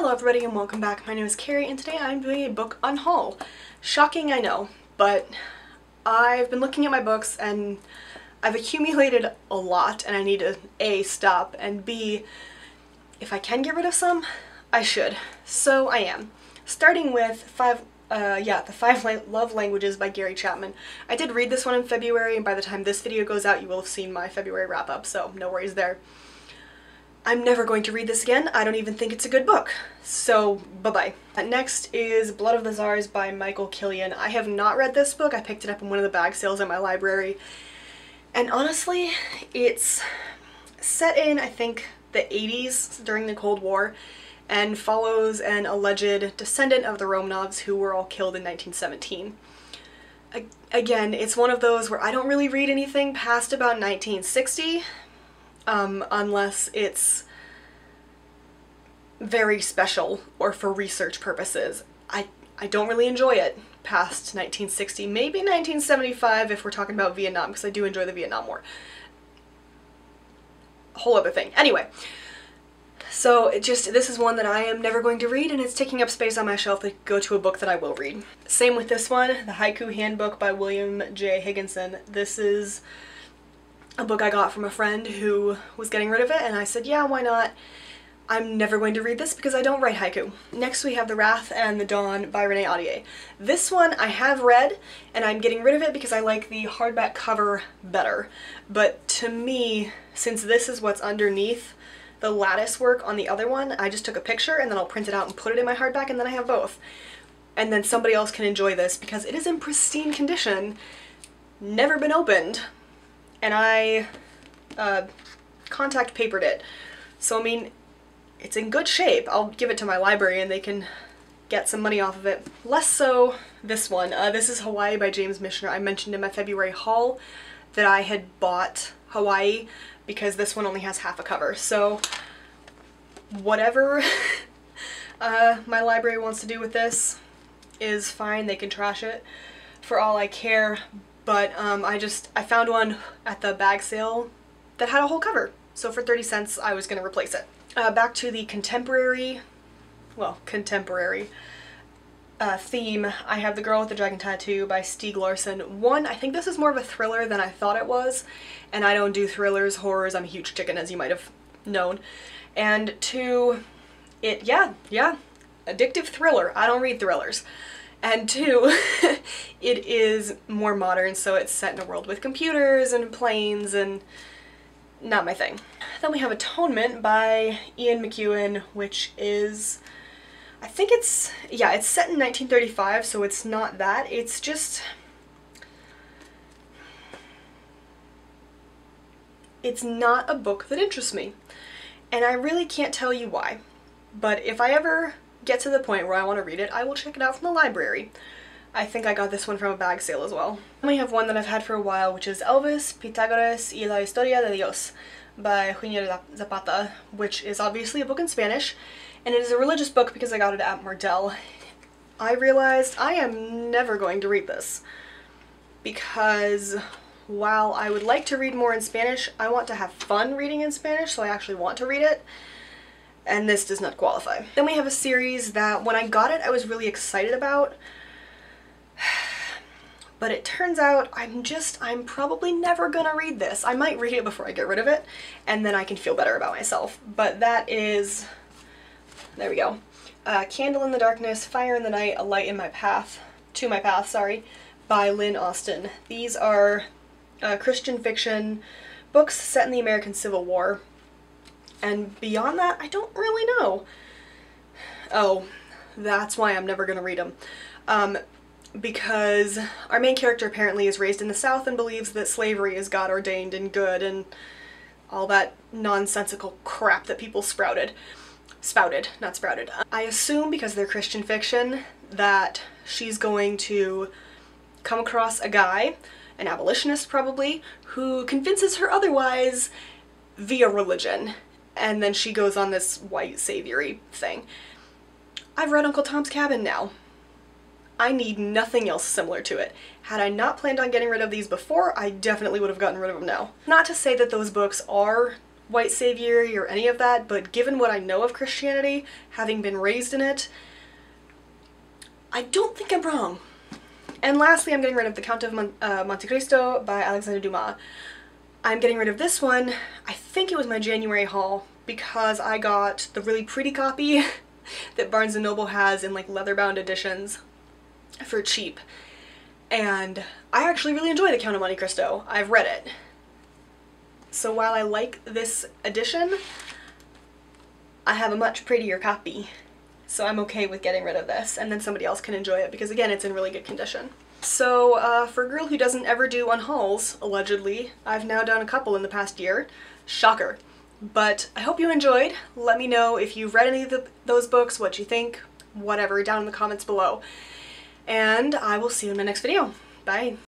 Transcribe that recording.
Hello everybody and welcome back. My name is Kari and today I'm doing a book unhaul. Shocking, I know, but I've been looking at my books and I've accumulated a lot and I need to A, stop, and B, if I can get rid of some, I should. So I am. Starting with The Five Love Languages by Gary Chapman. I did read this one in February, and by the time this video goes out you will have seen my February wrap-up, so no worries there. I'm never going to read this again. I don't even think it's a good book. So, bye-bye. Next is Blood of the Czars by Michael Killian. I have not read this book. I picked it up in one of the bag sales at my library. And honestly, it's set in, I think, the 80s during the Cold War and follows an alleged descendant of the Romanovs who were all killed in 1917. Again, it's one of those where I don't really read anything past about 1960. Unless it's very special or for research purposes. I don't really enjoy it past 1960, maybe 1975 if we're talking about Vietnam, because I do enjoy the Vietnam War. A whole other thing. Anyway, so this is one that I am never going to read, and it's taking up space on my shelf to go to a book that I will read. Same with this one, The Haiku Handbook by William J. Higginson. This is a book I got from a friend who was getting rid of it, and I said, yeah, why not? I'm never going to read this because I don't write haiku. Next we have The Wrath and the Dawn by Renee Audier. This one I have read, and I'm getting rid of it because I like the hardback cover better. But to me, since this is what's underneath the lattice work on the other one, I just took a picture and then I'll print it out and put it in my hardback, and then I have both. And then somebody else can enjoy this because it is in pristine condition, never been opened. And I contact papered it. So I mean, it's in good shape. I'll give it to my library and they can get some money off of it. Less so this one. This is Hawaii by James Michener. I mentioned in my February haul that I had bought Hawaii because this one only has half a cover. So whatever my library wants to do with this is fine. They can trash it for all I care. But I found one at the bag sale that had a whole cover. So for 30 cents I was going to replace it. Back to the contemporary theme, I have The Girl with the Dragon Tattoo by Stieg Larsson. One, I think this is more of a thriller than I thought it was, and I don't do thrillers, horrors, I'm a huge chicken, as you might have known. And two, addictive thriller. I don't read thrillers. And two, it is more modern, so it's set in a world with computers and planes and not my thing. Then we have Atonement by Ian McEwan, which is, I think it's set in 1935, so it's not that. It's just, it's not a book that interests me. And I really can't tell you why. But if I ever get to the point where I want to read it, I will check it out from the library. I think I got this one from a bag sale as well. Then we have one that I've had for a while, which is Elvis, Pitágoras y la Historia de Dios by Eugenio Zapata, which is obviously a book in Spanish, and it is a religious book because I got it at Mardell. I realized I am never going to read this because while I would like to read more in Spanish, I want to have fun reading in Spanish, so I actually want to read it. And this does not qualify. Then we have a series that when I got it I was really excited about, but it turns out I'm probably never gonna read this. I might read it before I get rid of it and then I can feel better about myself. But that is, there we go, Candle in the Darkness, Fire in the Night, A Light in My Path, To My Path, sorry, by Lynn Austin. These are Christian fiction books set in the American Civil War. And beyond that, I don't really know. Oh, that's why I'm never gonna read them. Because our main character apparently is raised in the South and believes that slavery is God ordained and good and all that nonsensical crap that people spouted, not sprouted. I assume because they're Christian fiction that she's going to come across a guy, an abolitionist probably, who convinces her otherwise via religion. And then she goes on this white saviory thing. I've read Uncle Tom's Cabin now. I need nothing else similar to it. Had I not planned on getting rid of these before, I definitely would have gotten rid of them now. Not to say that those books are white savior or any of that, but given what I know of Christianity, having been raised in it, I don't think I'm wrong. And lastly, I'm getting rid of The Count of Monte Cristo by Alexandre Dumas. I'm getting rid of this one. I think it was my January haul because I got the really pretty copy that Barnes & Noble has in like leather-bound editions for cheap. And I actually really enjoy The Count of Monte Cristo. I've read it. So while I like this edition, I have a much prettier copy. So I'm okay with getting rid of this, and then somebody else can enjoy it because, again, it's in really good condition. So for a girl who doesn't ever do unhauls, allegedly, I've now done a couple in the past year. Shocker. But I hope you enjoyed. Let me know if you've read any of those books, what you think, whatever, down in the comments below. And I will see you in my next video. Bye.